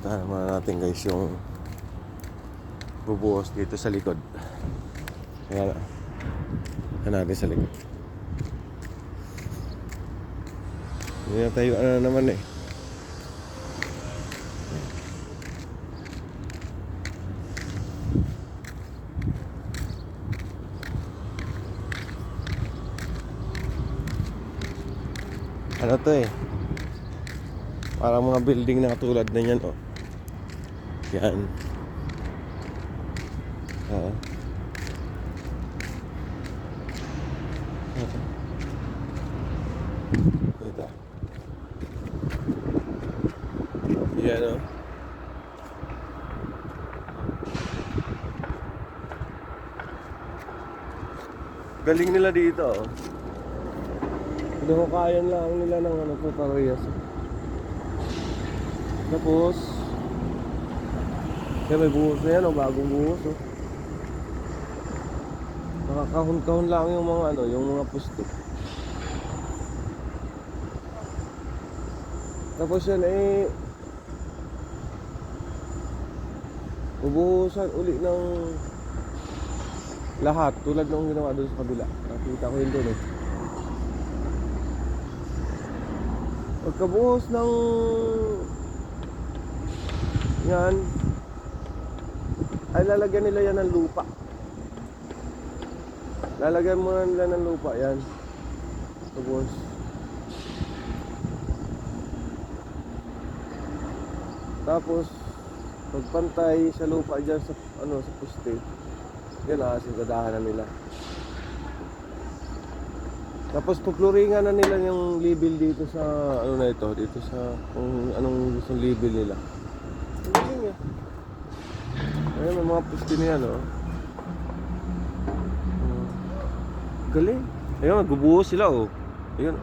Puntahan naman natin guys yung bubuhos dito sa likod. Kaya natin sa likod. Hindi na tayo naman eh. Ano to eh, parang mga building na katulad na yan, oh. Yan. Oo. Ito. Yan, oh. Galing nila dito, oh. Hinuhukayan lang nila ng ano po, parehas. Tapos kaya may buhos na yan, oh, bagong buhos, oh. Nakakahon-kahon lang yung mga ano, yung mga pusto. Tapos yan eh, bubuhusan uli ng lahat tulad ng ginawa doon sa kabila. Nakita ko yun doon eh. Pagkabuhos ng yan ay lalagyan nila yan ng lupa. Lalagyan mo nila ng lupa yan. Tapos pagpantay sa lupa dyan sa ano, sa poste, yan singgadahan na nila. Tapos pupluringan na nila yung level dito sa ano na ito, dito sa kung anong gustong level nila. Galing eh. Ayun, may mga poste niyan, oh. Galing. Ayun, nagbubuhos sila, oh. Ayun.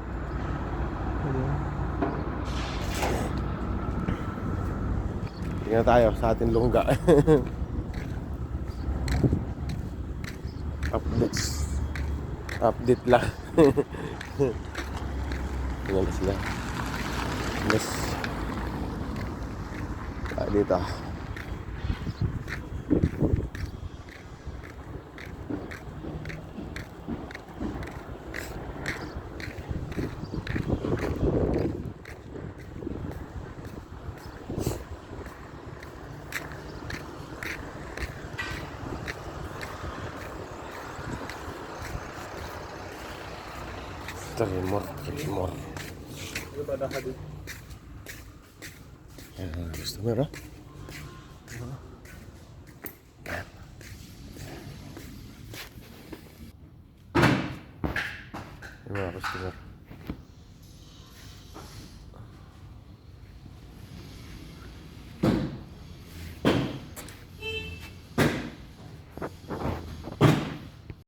Tingnan tayo sa ating lungga. Update lang. Tingnan na sila. Yes. Dito. Tremor. Ano ba nakadit? Ayan, customer, ha? Ayan mga customer.